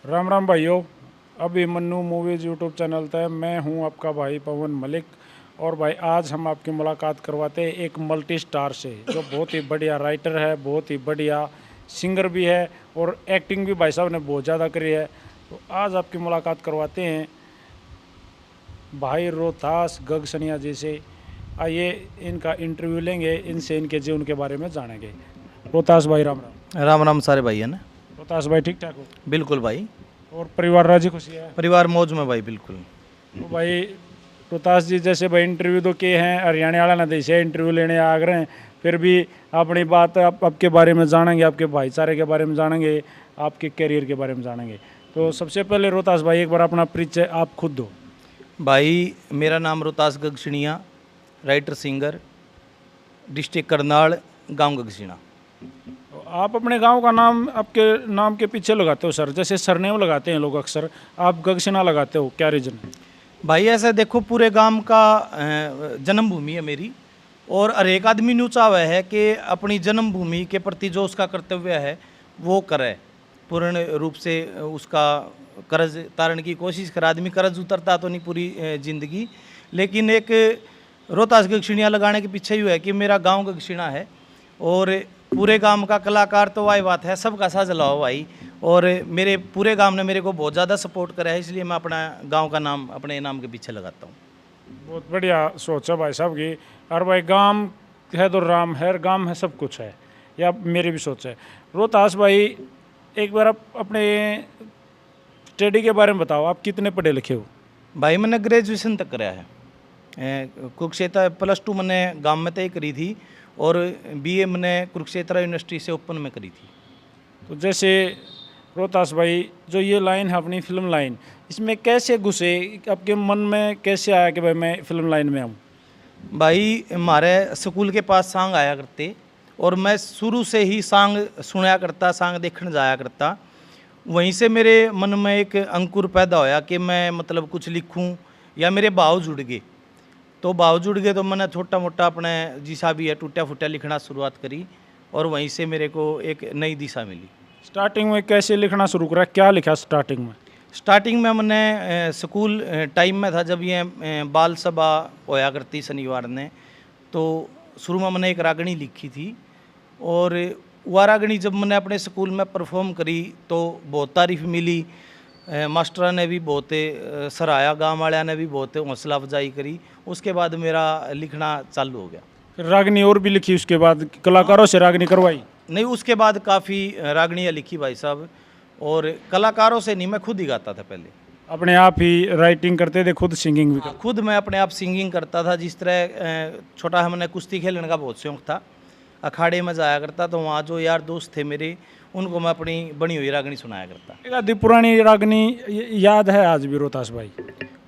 राम राम भाइयों। अभी Mannu movies YouTube channel पे मैं हूं आपका भाई पवन मलिक। और भाई आज हम आपकी मुलाकात करवाते हैं एक मल्टी स्टार से जो बहुत ही बढ़िया राइटर है, बहुत ही बढ़िया सिंगर भी है और एक्टिंग भी भाई साहब ने बहुत ज़्यादा करी है। तो आज आपकी मुलाकात करवाते हैं भाई रोहतास गगसनिया जी से। आइए इनका इंटरव्यू लेंगे, इनसे इनके जीवन के बारे में जानेंगे। रोहतास भाई राम राम। राम राम सारे भाई है ना। रोहतास भाई ठीक ठाक हो? बिल्कुल भाई। और परिवार राजी खुशी है? परिवार मौज में भाई बिल्कुल। तो भाई रोहतास जी जैसे भाई इंटरव्यू तो किए हैं, हरियाणा वाला ना देश है, इंटरव्यू लेने आ गए हैं, फिर भी अपनी बात आपके बारे में जानेंगे, आपके भाईचारे के बारे में जानेंगे, आपके करियर के बारे में जानेंगे। तो सबसे पहले रोहतास भाई एक बार अपना परिचय आप खुद दो। भाई मेरा नाम Rohtas Gagsiniya, writer singer, district Karnal, गांव गगसिणा। तो आप अपने गांव का नाम आपके नाम के पीछे लगाते हो सर, जैसे सरनेम लगाते हैं लोग अक्सर, आप गगसिना लगाते हो, क्या रीजन है? भाई ऐसे देखो पूरे गांव का जन्मभूमि है मेरी, और हर एक आदमी न्यू चाहता है कि अपनी जन्मभूमि के प्रति जो उसका कर्तव्य है वो करे, पूर्ण रूप से उसका कर्ज तारण की कोशिश करे। आदमी कर्ज उतरता तो नहीं पूरी जिंदगी, लेकिन एक रोहतास गगसिणिया लगाने के पीछे ही है कि मेरा गांव गगसिणा है और पूरे गांव का कलाकार तो वाही बात है, सबका साझ लाओ भाई। और मेरे पूरे गांव ने मेरे को बहुत ज़्यादा सपोर्ट करा है, इसलिए मैं अपना गांव का नाम अपने नाम के पीछे लगाता हूँ। बहुत बढ़िया सोच है भाई साहब की। और भाई गांव है तो राम है, गांव है सब कुछ है, या मेरी भी सोच है। रोहतास भाई एक बार आप अपने स्टडी के बारे में बताओ, आप कितने पढ़े लिखे हो? भाई मैंने ग्रेजुएशन तक कराया है। कुरुक्षेत्र +2 मैंने गांव में तय करी थी और BA मैंने कुरुक्षेत्र यूनिवर्सिटी से ओपन में करी थी। तो जैसे रोहतास भाई जो ये लाइन है अपनी फिल्म लाइन, इसमें कैसे घुसे, आपके मन में कैसे आया कि भाई मैं फिल्म लाइन में आऊँ? भाई हमारे स्कूल के पास सांग आया करते और मैं शुरू से ही सांग सुनाया करता, सांग देखने जाया करता। वहीं से मेरे मन में एक अंकुर पैदा होया कि मैं मतलब कुछ लिखूं, या मेरे भाव जुड़ गए। तो भाव जुड़ गए तो मैंने छोटा मोटा अपने जिसा भी है टूटा फूटा लिखना शुरुआत करी, और वहीं से मेरे को एक नई दिशा मिली। स्टार्टिंग में कैसे लिखना शुरू करा, क्या लिखा स्टार्टिंग में? स्टार्टिंग में मैंने स्कूल टाइम में था जब ये बाल सभा होया करती शनिवार ने, तो शुरू में मैंने एक रागनी लिखी थी, और वह रागनी जब मैंने अपने स्कूल में परफॉर्म करी तो बहुत तारीफ मिली। मास्टर ने भी बहुत सराहाया, गाँव वाले ने भी बहुत हौसला अफजाई करी। उसके बाद मेरा लिखना चालू हो गया। फिर रागनी और भी लिखी, उसके बाद कलाकारों से रागनी करवाई? नहीं, उसके बाद काफ़ी रागनियाँ लिखी भाई साहब, और कलाकारों से नहीं, मैं खुद ही गाता था पहले। अपने आप ही राइटिंग करते थे, खुद सिंगिंग भी करते? खुद मैं अपने आप सिंगिंग करता था। जिस तरह छोटा है, मैंने कुश्ती खेलने का बहुत शौक था, अखाड़े में जाया करता, तो वहाँ जो यार दोस्त थे मेरे, उनको मैं अपनी बनी हुई रागनी सुनाया करता। एक आधी पुरानी रागनी याद है आज भी रोहतास भाई?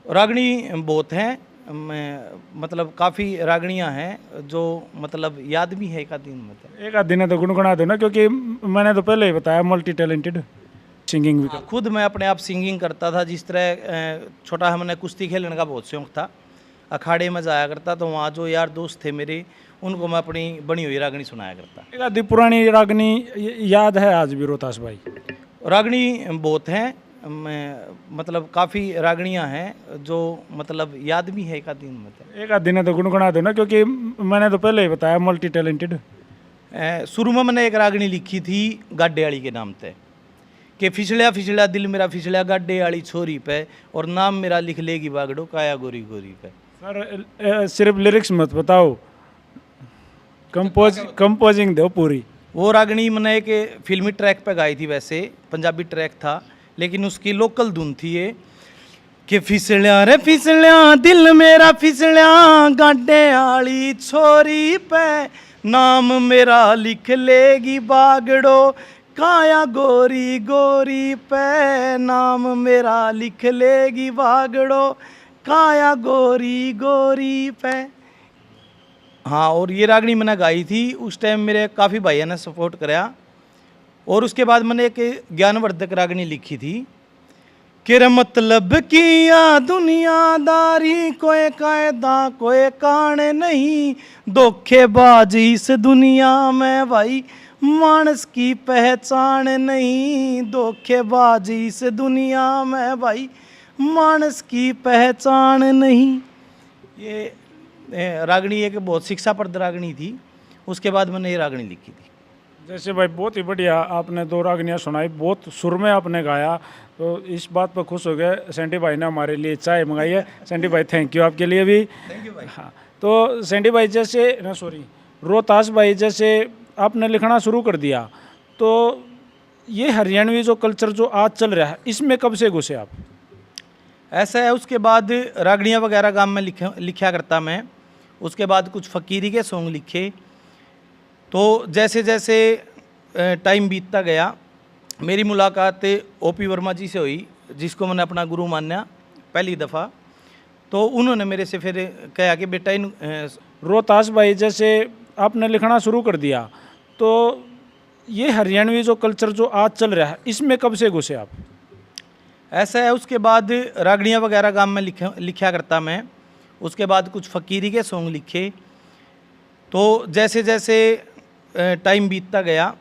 रागनी बहुत हैं, मतलब काफ़ी रागनियाँ हैं जो मतलब याद भी है। एक आध दिन मतलब एक आध दिन तो गुनगुना दो ना, क्योंकि मैंने तो पहले ही बताया मल्टी टैलेंटेड सिंगिंग भी कर। खुद मैं अपने आप सिंगिंग करता था। जिस तरह छोटा है, मैंने कुश्ती खेलने का बहुत शौक था, अखाड़े में जाया करता, तो वहाँ जो यार दोस्त थे मेरे, उनको मैं अपनी बनी हुई रागनी सुनाया करता। एक आधी पुरानी रागनी याद है आज भी रोहतास भाई? रागनी बहुत हैं, मतलब काफ़ी रागनियाँ हैं जो मतलब याद भी है। एक आध दिन मतलब एक आध दिन तो गुनगुना दो ना, क्योंकि मैंने तो पहले ही बताया मल्टी टैलेंटेड। शुरू में मैंने एक रागनी लिखी थी गाडे वाली के नाम पे, कि फिसलिया फिसलिया दिल मेरा फिसलिया गाडे वाली छोरी पे, और नाम मेरा लिख लेगी बागड़ो काया गोरी गोरी पे। सर सिर्फ लिरिक्स मत बताओ, कंपोजिंग दो पूरी। वो रागनी मैंने एक फिल्मी ट्रैक पे गाई थी, वैसे पंजाबी ट्रैक था, लेकिन उसकी लोकल धुन थी ये, कि फिसलिया रे फिसलिया दिल मेरा फिसलिया गाडे आली छोरी पे, नाम मेरा लिख लेगी बागड़ो काया गोरी गोरी पे, नाम मेरा लिख लेगी बागड़ो काया गोरी गोरी पे। हाँ, और ये रागनी मैंने गाई थी। उस टाइम मेरे काफ़ी भाइयों ने सपोर्ट कराया, और उसके बाद मैंने एक ज्ञानवर्धक रागनी लिखी थी, कि मतलब किया दुनियादारी कोई कायदा कोई कान नहीं, धोखेबाजी इस दुनिया में भाई मानस की पहचान नहीं, धोखेबाजी इस दुनिया में भाई, मानस की पहचान नहीं। ये रागनी एक बहुत शिक्षाप्रद रागनी थी। उसके बाद मैंने ये रागनी लिखी थी। जैसे भाई बहुत ही बढ़िया आपने दो रागनियाँ सुनाई, बहुत सुर में आपने गाया, तो इस बात पर खुश हो गए। सैंडी भाई ने हमारे लिए चाय मंगाई है। सैंडी भाई थैंक यू आपके लिए भी। थैंक यू भाई। हाँ, तो सैंडी भाई जैसे ना सॉरी रोहतास भाई, जैसे आपने लिखना शुरू कर दिया, तो ये हरियाणवी जो कल्चर जो आज चल रहा है, इसमें कब से घुसे आप? ऐसा है, उसके बाद रागड़ियाँ वगैरह गाँव में लिखा करता मैं। उसके बाद कुछ फ़कीरी के सॉन्ग लिखे। तो जैसे जैसे टाइम बीतता गया, मेरी मुलाकात ओपी वर्मा जी से हुई, जिसको मैंने अपना गुरु माना पहली दफ़ा। तो उन्होंने मेरे से फिर कहा कि बेटा इन रोहतास भाई जैसे आपने लिखना शुरू कर दिया, तो ये हरियाणवी जो कल्चर जो आज चल रहा है, इसमें कब से घुसे आप? ऐसा है, उसके बाद रागड़ियाँ वगैरह गाँव में लिखा करता मैं। उसके बाद कुछ फ़कीरी के सॉन्ग लिखे। तो जैसे जैसे टाइम बीतता गया,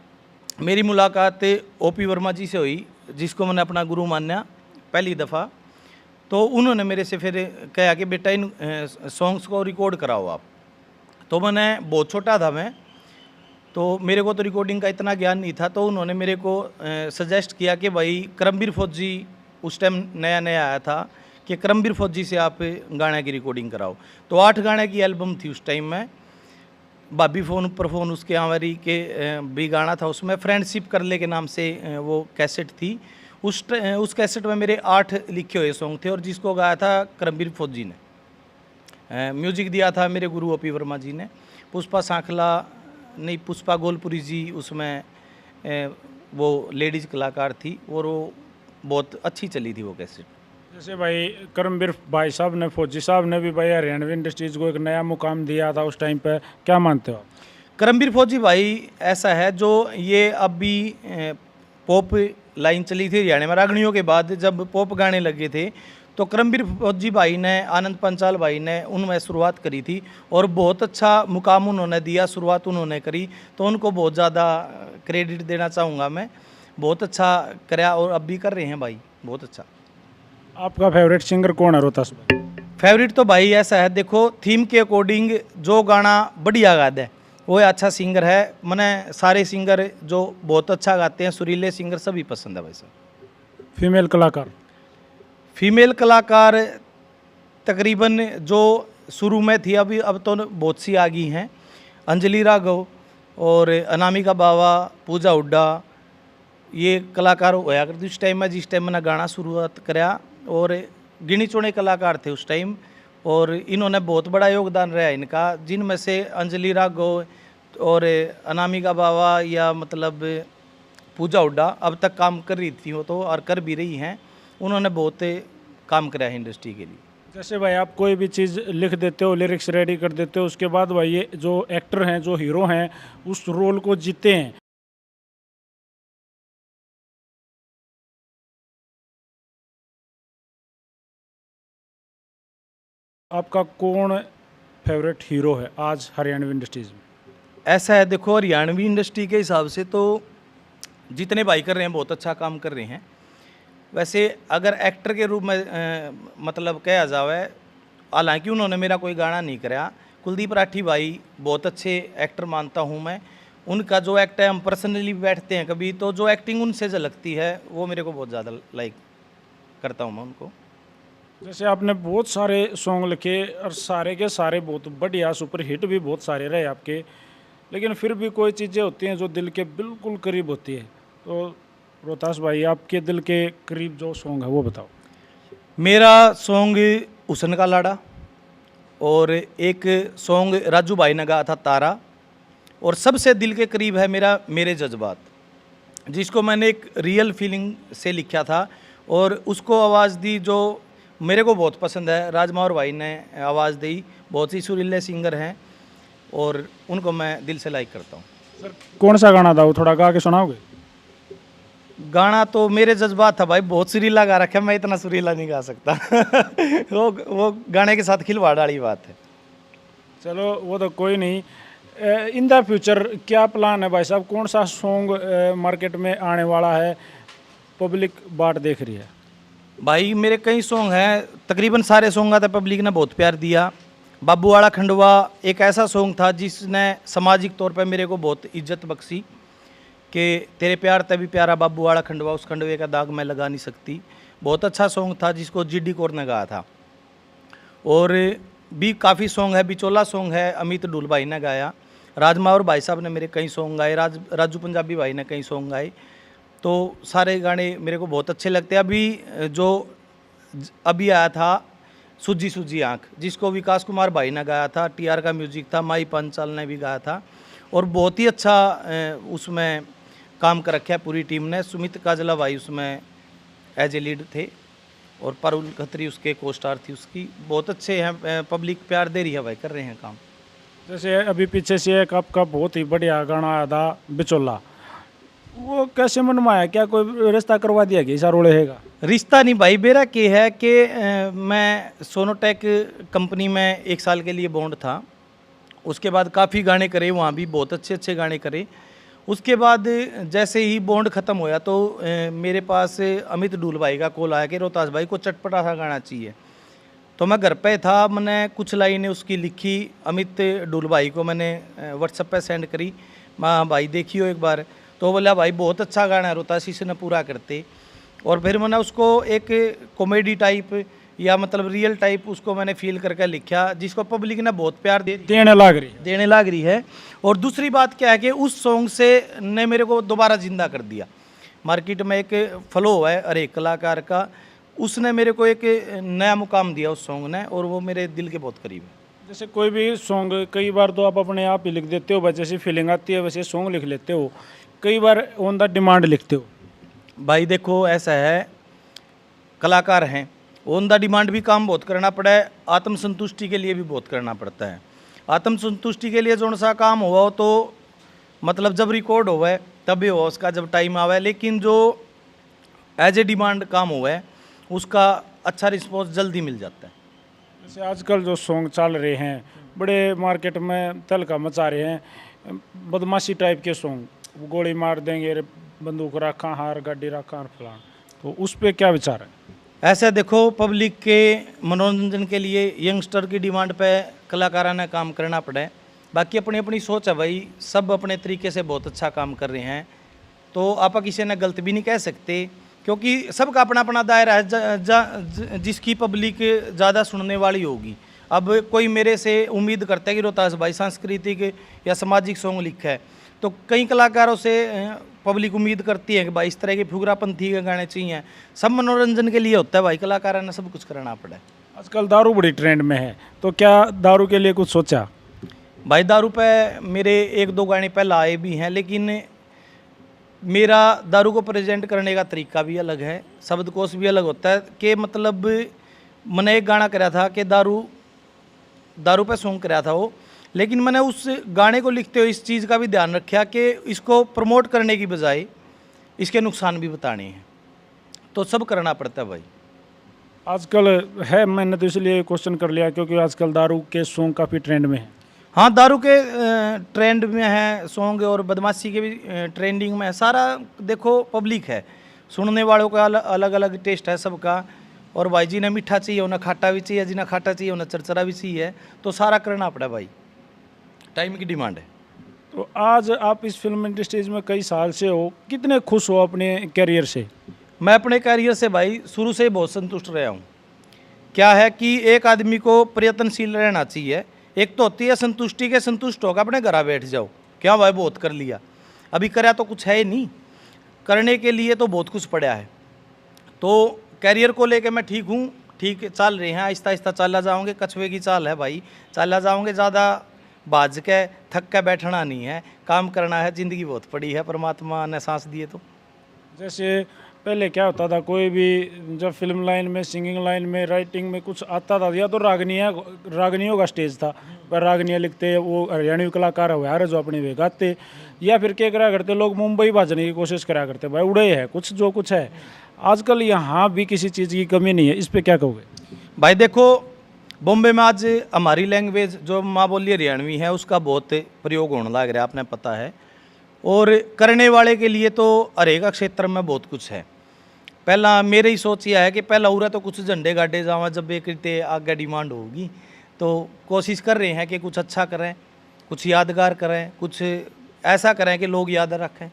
मेरी मुलाकात ओपी वर्मा जी से हुई, जिसको मैंने अपना गुरु माना पहली दफ़ा। तो उन्होंने मेरे से फिर कहा कि बेटा इन सॉन्ग्स को रिकॉर्ड कराओ आप। तो मैंने बहुत छोटा था मैं, तो मेरे को तो रिकॉर्डिंग का इतना ज्ञान नहीं था। तो उन्होंने मेरे को सजेस्ट किया कि भाई करमबीर फौजी उस टाइम नया नया आया था, कि करमबीर फौजी से आप गाने की रिकॉर्डिंग कराओ। तो 8 गाने की एल्बम थी उस टाइम में। भाभी फ़ोन पर फ़ोन उसके आंवरी के भी गाना था उसमें, फ्रेंडशिप कर ले के नाम से वो कैसेट थी। उस कैसेट में मेरे 8 लिखे हुए सॉन्ग थे, और जिसको गाया था करमबीर फौजी ने। म्यूजिक दिया था मेरे गुरु ओपी वर्मा जी ने। पुष्पा सांखला नहीं, पुष्पा गोलपुरी जी उसमें वो लेडीज़ कलाकार थी, और वो बहुत अच्छी चली थी वो कैसेट। जैसे भाई करमबीर भाई साहब ने, फौजी साहब ने भी भाई हरियाणवी इंडस्ट्रीज को एक नया मुकाम दिया था उस टाइम पे, क्या मानते हो आप? करमबीर फौजी भाई ऐसा है, जो ये अभी पॉप लाइन चली थी हरियाणा में रागड़ियों के बाद, जब पॉप गाने लगे थे, तो करमबीर फौजी भाई ने, आनंद पंचाल भाई ने उनमें शुरुआत करी थी, और बहुत अच्छा मुकाम उन्होंने दिया, शुरुआत उन्होंने करी। तो उनको बहुत ज़्यादा क्रेडिट देना चाहूँगा मैं। बहुत अच्छा कराया, और अब भी कर रहे हैं भाई, बहुत अच्छा। आपका फेवरेट सिंगर कौन है रोहतास में? फेवरेट तो भाई ऐसा है, देखो थीम के अकॉर्डिंग जो गाना बढ़िया गाता है वो अच्छा सिंगर है। मैंने सारे सिंगर जो बहुत अच्छा गाते हैं, सुरीले सिंगर सभी पसंद है भाई साहब। फीमेल कलाकार? फीमेल कलाकार तकरीबन जो शुरू में थी, अभी अब तो बहुत सी आ गई हैं। अंजलि राघव और अनामिका बावा, पूजा हुड्डा, ये कलाकार होया करते उस टाइम में, जिस टाइम मैंने गाना शुरुआत कराया। और गिनी चुने कलाकार थे उस टाइम, और इन्होंने बहुत बड़ा योगदान रहा इनका, जिनमें से अंजलि राघव और अनामिका बावा या मतलब पूजा हुड्डा अब तक काम कर रही थी वो तो, और कर भी रही हैं। उन्होंने बहुत काम करा है इंडस्ट्री के लिए। जैसे भाई आप कोई भी चीज़ लिख देते हो, लिरिक्स रेडी कर देते हो, उसके बाद भाई ये जो एक्टर हैं, जो हीरो हैं, उस रोल को जीते हैं। आपका कौन फेवरेट हीरो है आज हरियाणवी इंडस्ट्रीज में? ऐसा है, देखो हरियाणवी इंडस्ट्री के हिसाब से तो जितने भाई कर रहे हैं बहुत अच्छा काम कर रहे हैं। वैसे अगर एक्टर के रूप में मतलब कहा जावे, हालांकि उन्होंने मेरा कोई गाना नहीं कराया, कुलदीप राठी भाई बहुत अच्छे एक्टर मानता हूं मैं। उनका जो एक्ट है, हम पर्सनली बैठते हैं कभी, तो जो एक्टिंग उनसे झलकती है वो मेरे को बहुत ज़्यादा लाइक करता हूँ मैं उनको। जैसे आपने बहुत सारे सॉन्ग लिखे और सारे के सारे बहुत बढ़िया सुपर हिट भी बहुत सारे रहे आपके, लेकिन फिर भी कोई चीज़ें होती हैं जो दिल के बिल्कुल करीब होती है। तो रोहतास भाई आपके दिल के करीब जो सॉन्ग है वो बताओ। मेरा सॉन्ग हुसन का लाड़ा, और एक सॉन्ग राजू भाई ने गाया था तारा, और सबसे दिल के करीब है मेरा मेरे जज्बात, जिसको मैंने एक रियल फीलिंग से लिखा था, और उसको आवाज़ दी जो मेरे को बहुत पसंद है, राजमौर भाई ने आवाज़ दी। बहुत ही सुरीले सिंगर हैं और उनको मैं दिल से लाइक करता हूँ। सर कौन सा गाना था वो, थोड़ा गा के सुनाओगे? गाना तो मेरे जज्बात था भाई, बहुत सुरीला गा रखा है, मैं इतना सुरीला नहीं गा सकता वो गाने के साथ खिलवाड़ वाली बात है। चलो वो तो कोई नहीं, इन द फ्यूचर क्या प्लान है भाई साहब, कौन सा सॉन्ग मार्केट में आने वाला है, पब्लिक बाट देख रही है? भाई मेरे कई सॉन्ग हैं, तकरीबन सारे सॉन्ग आते पब्लिक ने बहुत प्यार दिया। बाबू वाला खंडवा एक ऐसा सॉन्ग था जिसने सामाजिक तौर पर मेरे को बहुत इज्जत बख्शी कि तेरे प्यार तभी प्यारा बाबू वाला खंडवा, उस खंडवे का दाग मैं लगा नहीं सकती। बहुत अच्छा सॉन्ग था जिसको जीडी कौर ने गाया था। और भी काफ़ी सॉन्ग है, बिचौला सॉन्ग है, अमित डुल भाई ने गाया। राजमा और भाई साहब ने मेरे कई सॉन्ग गाए, राजू पंजाबी भाई ने कई सॉन्ग गाए। तो सारे गाने मेरे को बहुत अच्छे लगते हैं। अभी आया था सूजी सूजी आँख, जिसको विकास कुमार भाई ने गाया था, टीआर का म्यूजिक था, माई पंचाल ने भी गाया था। और बहुत ही अच्छा उसमें काम कर रखा है पूरी टीम ने। सुमित काजला भाई उसमें एज ए लीड थे और पारुल खत्री उसके को स्टार थी उसकी। बहुत अच्छे हैं, पब्लिक प्यार दे रही है भाई, कर रहे हैं काम। जैसे अभी पीछे से एक आपका बहुत ही बढ़िया गाना आया था बिचौला, वो कैसे मन में आया? क्या कोई रिश्ता करवा दिया कि ऐसा रोड़े हैगा? रिश्ता नहीं भाई, मेरा के है कि मैं सोनोटेक कंपनी में 1 साल के लिए बॉन्ड था। उसके बाद काफ़ी गाने करे वहाँ भी, बहुत अच्छे अच्छे गाने करे। उसके बाद जैसे ही बॉन्ड ख़त्म होया तो मेरे पास अमित डूल भाई का कॉल आया कि रोहतास भाई को चटपटा सा गाना चाहिए। तो मैं घर पे था, मैंने कुछ लाइनें उसकी लिखी, अमित डूल भाई को मैंने व्हाट्सएप पे सेंड करी। माँ भाई देखियो एक बार। तो बोला भाई बहुत अच्छा गाना है, रोहतास इसे न पूरा करते। और फिर मैंने उसको एक कॉमेडी टाइप या मतलब रियल टाइप उसको मैंने फील करके लिखा, जिसको पब्लिक ने बहुत प्यार देने लग रही है। और दूसरी बात क्या है कि उस सॉन्ग से ने मेरे को दोबारा जिंदा कर दिया। मार्केट में एक फ्लो है हर एक कलाकार का, उसने मेरे को एक नया मुकाम दिया उस सॉन्ग ने, और वो मेरे दिल के बहुत करीब है। जैसे कोई भी सॉन्ग कई बार तो आप अपने आप ही लिख देते हो, जैसे फीलिंग आती है वैसे सॉन्ग लिख लेते हो, कई बार ऑन द डिमांड लिखते हो। भाई देखो ऐसा है, कलाकार हैं, ऑन द डिमांड भी काम बहुत करना पड़ा है, आत्मसंतुष्टि के लिए भी बहुत करना पड़ता है। आत्मसंतुष्टि के लिए जो सा काम हुआ हो तो मतलब जब रिकॉर्ड हुआ है तभी हुआ उसका, जब टाइम आवा है। लेकिन जो एज ए डिमांड काम हुआ है उसका अच्छा रिस्पॉन्स जल्दी मिल जाता है। जैसे आजकल जो सॉन्ग चल रहे हैं बड़े मार्केट में तहलका मचा रहे हैं, बदमाशी टाइप के सॉन्ग, गोली मार देंगे रे, बंदूक रखा हार, गाड़ी रखा हार, फलान, तो उस पर क्या विचार है? ऐसा देखो, पब्लिक के मनोरंजन के लिए यंगस्टर की डिमांड पे कलाकारों ने काम करना पड़ा है। बाकी अपनी अपनी सोच है भाई, सब अपने तरीके से बहुत अच्छा काम कर रहे हैं, तो आप किसी ने गलत भी नहीं कह सकते, क्योंकि सबका अपना अपना दायरा है जिसकी पब्लिक ज़्यादा सुनने वाली होगी। अब कोई मेरे से उम्मीद करता है कि रोहतास भाई सांस्कृतिक या सामाजिक सॉन्ग लिखा है, तो कई कलाकारों से पब्लिक उम्मीद करती है कि भाई इस तरह के फुगरापंथी के गाने चाहिए। सब मनोरंजन के लिए होता है भाई, कलाकारों ने सब कुछ करना पड़ा है। आजकल दारू बड़ी ट्रेंड में है, तो क्या दारू के लिए कुछ सोचा? भाई दारू पे मेरे 1-2 गाने पहले आए भी हैं, लेकिन मेरा दारू को प्रेजेंट करने का तरीका भी अलग है, शब्दकोश भी अलग होता है। कि मतलब मैंने एक गाना कराया था कि दारू पे सॉन्ग कराया था वो, लेकिन मैंने उस गाने को लिखते हुए इस चीज़ का भी ध्यान रखा कि इसको प्रमोट करने की बजाय इसके नुकसान भी बताने हैं, तो सब करना पड़ता है भाई। आजकल है, मैंने तो इसलिए क्वेश्चन कर लिया क्योंकि आजकल दारू के सॉन्ग काफ़ी ट्रेंड में है। हाँ, दारू के ट्रेंड में है सॉन्ग, और बदमाशी के भी ट्रेंडिंग में है। सारा देखो पब्लिक है, सुनने वालों का अलग अलग टेस्ट है सबका। और भाई जी ने मीठा चाहिए, उन्हें खाटा भी चाहिए, जिन्हें खाटा चाहिए उन्हें चरचरा भी चाहिए, तो सारा करना पड़ा भाई, टाइम की डिमांड है। तो आज आप इस फिल्म इंडस्ट्रीज में कई साल से हो, कितने खुश हो अपने कैरियर से? मैं अपने कैरियर से भाई शुरू से ही बहुत संतुष्ट रहा हूँ। क्या है कि एक आदमी को प्रयत्नशील रहना चाहिए। एक तो होती है संतुष्टि के, संतुष्ट होकर अपने घर बैठ जाओ, क्या भाई बहुत कर लिया, अभी कराया तो कुछ है ही नहीं, करने के लिए तो बहुत कुछ पड़ा है। तो कैरियर को लेके मैं ठीक हूँ, ठीक चल रहे हैं, आहिस्ता आहिस्ता चला जाओगे, कछुए की चाल है भाई, चला जाओगे, ज़्यादा बाज के थक के बैठना नहीं है, काम करना है, ज़िंदगी बहुत पड़ी है, परमात्मा ने सांस दिए। तो जैसे पहले क्या होता था, कोई भी जब फिल्म लाइन में, सिंगिंग लाइन में, राइटिंग में कुछ आता था, या तो रागनियों का स्टेज था, पर रागनियाँ लिखते वो हरियाणवी कलाकार हो यार जो अपने वे गाते, या फिर क्या करा करते लोग मुंबई भाजने की कोशिश करा करते, भाई उड़े है कुछ जो कुछ है। आजकल यहाँ भी किसी चीज़ की कमी नहीं है, इस पर क्या कहोगे? भाई देखो, बॉम्बे में आज हमारी लैंग्वेज जो माँ बोली हरियाणवी है उसका बहुत प्रयोग होने लग रहा है, आपने पता है। और करने वाले के लिए तो हरेक क्षेत्र में बहुत कुछ है। पहला मेरी सोच यह है कि पहला उरा तो कुछ झंडे गाड़े जावा, जब एक रीते आगे डिमांड होगी तो कोशिश कर रहे हैं कि कुछ अच्छा करें, कुछ यादगार करें, कुछ ऐसा करें कि लोग याद रखें।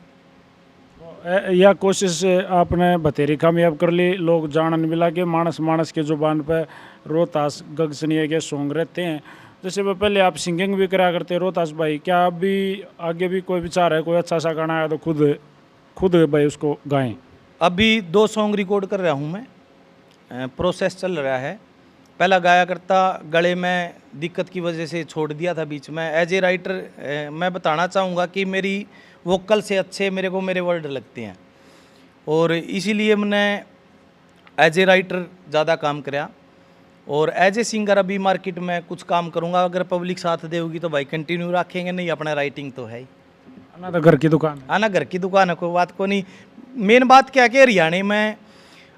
यह कोशिश आपने बतेरी कामयाब कर ली। लोग जानन मिला कि मानस मानस के जुबान पे रोहतास गगसनिया के सॉन्ग रहते हैं। जैसे वो पहले आप सिंगिंग भी करा करते रोहतास भाई, क्या अभी आगे भी कोई विचार है, कोई अच्छा सा गाना आया तो खुद भाई उसको गाएं? अभी 2 सॉन्ग रिकॉर्ड कर रहा हूँ मैं, प्रोसेस चल रहा है। पहला गाया करता, गले में दिक्कत की वजह से छोड़ दिया था बीच में। एज ए राइटर मैं बताना चाहूँगा कि मेरी वोकल से अच्छे मेरे को मेरे वर्ड लगते हैं, और इसीलिए मैंने एज ए राइटर ज़्यादा काम कराया। और एज ए सिंगर अभी मार्केट में कुछ काम करूँगा, अगर पब्लिक साथ देगी तो भाई कंटिन्यू रखेंगे, नहीं अपना राइटिंग तो है ही। ना तो घर की दुकान है। आना घर की दुकान है, कोई बात को नहीं। मेन बात क्या है कि हरियाणा में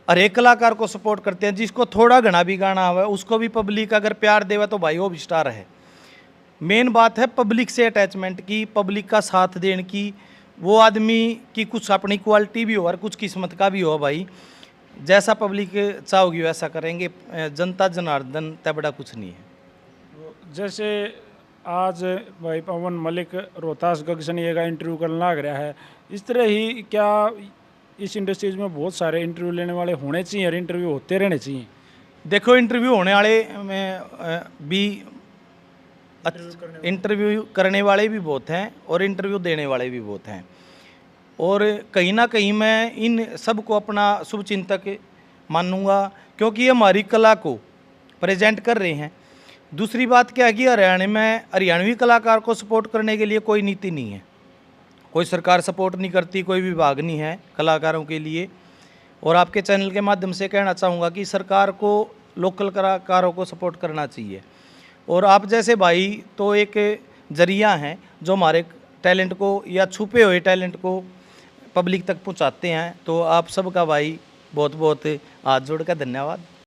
हर एक कलाकार को सपोर्ट करते हैं, जिसको थोड़ा घना भी गाना हुआ है उसको भी पब्लिक अगर प्यार देवे तो भाई वो भी स्टार है। मेन बात है पब्लिक से अटैचमेंट की, पब्लिक का साथ देने की। वो आदमी की कुछ अपनी क्वालिटी भी हो और कुछ किस्मत का भी हो भाई, जैसा पब्लिक चाहोगी वैसा करेंगे। जनता जनार्दन तय बड़ा कुछ नहीं है। जैसे आज भाई पवन मलिक रोहतास गगसनिया का इंटरव्यू करने लग रहा है, इस तरह ही क्या इस इंडस्ट्रीज में बहुत सारे इंटरव्यू लेने वाले होने चाहिए और इंटरव्यू होते रहने चाहिए? देखो इंटरव्यू होने वाले में भी इंटरव्यू करने वाले भी बहुत हैं और इंटरव्यू देने वाले भी बहुत हैं, और कहीं ना कहीं मैं इन सबको अपना शुभचिंतक मानूंगा, क्योंकि ये हमारी कला को प्रेजेंट कर रहे हैं। दूसरी बात क्या है कि हरियाणा में हरियाणवी कलाकार को सपोर्ट करने के लिए कोई नीति नहीं है, कोई सरकार सपोर्ट नहीं करती, कोई विभाग नहीं है कलाकारों के लिए। और आपके चैनल के माध्यम से कहना चाहूँगा कि सरकार को लोकल कलाकारों को सपोर्ट करना चाहिए, और आप जैसे भाई तो एक जरिया हैं जो हमारे टैलेंट को या छुपे हुए टैलेंट को पब्लिक तक पहुंचाते हैं। तो आप सबका भाई बहुत बहुत हाथ जोड़ कर धन्यवाद।